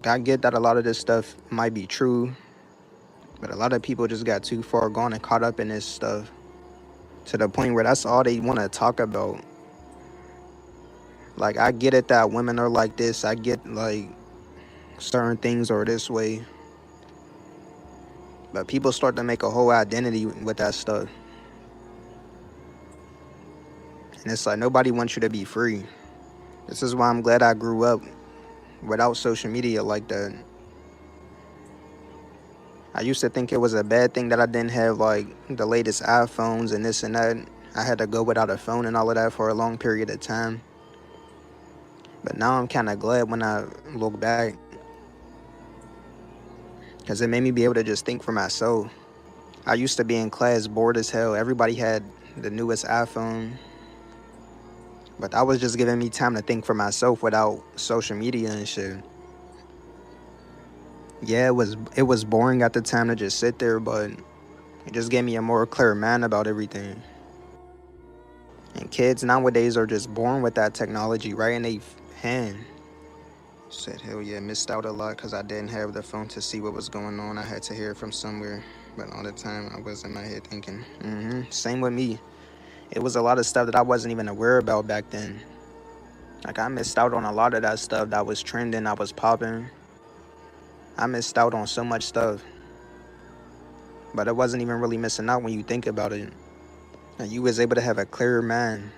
I get that a lot of this stuff might be true, but a lot of people just got too far gone and caught up in this stuff to the point where that's all they want to talk about. Like, I get it that women are like this. I get, like, certain things are this way. But people start to make a whole identity with that stuff. And it's like, nobody wants you to be free. This is why I'm glad I grew up without social media like that. I used to think it was a bad thing that I didn't have, like, the latest iPhones and this and that. I had to go without a phone and all of that for a long period of time. But now I'm kind of glad when I look back, because it made me be able to just think for myself. I used to be in class bored as hell. Everybody had the newest iPhone. But that was just giving me time to think for myself without social media and shit. Yeah, it was boring at the time to just sit there, but it just gave me a more clear mind about everything. And kids nowadays are just born with that technology right in their hand. Said, hell yeah, missed out a lot because I didn't have the phone to see what was going on. I had to hear it from somewhere. But all the time, I was in my head thinking, same with me. It was a lot of stuff that I wasn't even aware about back then. Like, I missed out on a lot of that stuff that was trending, that was popping. I missed out on so much stuff. But it wasn't even really missing out when you think about it. And you was able to have a clearer mind.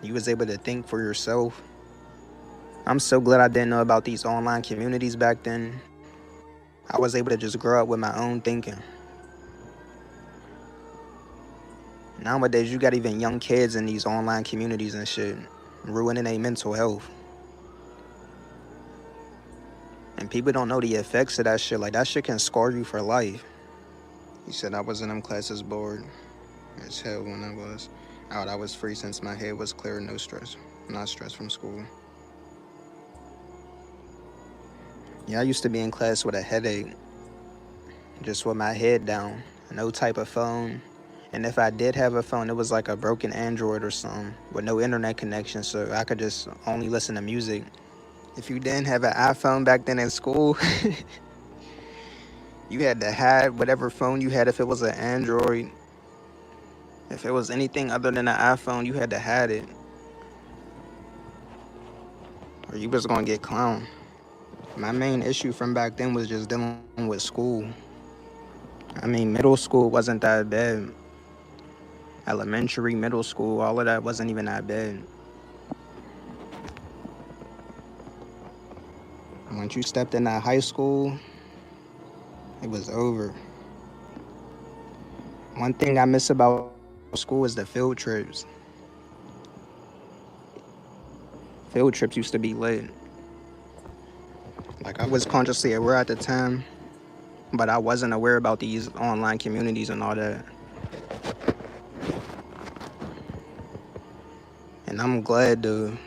You was able to think for yourself. I'm so glad I didn't know about these online communities back then. I was able to just grow up with my own thinking. Nowadays, you got even young kids in these online communities and shit, ruining their mental health. And people don't know the effects of that shit. Like, that shit can scar you for life. He said I was in them classes bored as hell when I was out. I was free since my head was clear, no stress. Not stressed from school. Yeah, I used to be in class with a headache, just with my head down, no type of phone. And if I did have a phone, it was like a broken Android or something with no internet connection, so I could just only listen to music. If you didn't have an iPhone back then in school, you had to hide whatever phone you had. If it was an Android, if it was anything other than an iPhone, you had to hide it, or you was gonna get clowned. My main issue from back then was just dealing with school. I mean, middle school wasn't that bad. Elementary, middle school, all of that wasn't even that bad. Once you stepped in that high school, it was over. One thing I miss about school is the field trips. Field trips used to be lit. Like, I was consciously aware at the time, but I wasn't aware about these online communities and all that. And I'm glad, dude,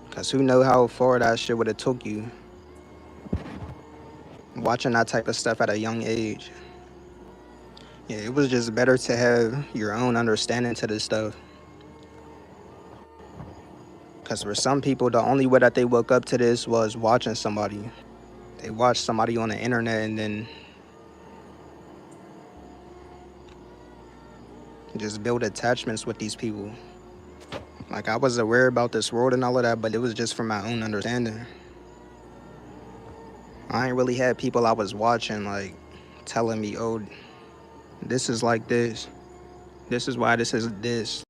because who know how far that shit would have took you watching that type of stuff at a young age. Yeah, it was just better to have your own understanding to this stuff. Because for some people, the only way that they woke up to this was watching somebody. They watched somebody on the internet and then just build attachments with these people. Like, I was aware about this world and all of that, but it was just from my own understanding. I ain't really had people I was watching, like, telling me, oh, this is like this. This is why this is this.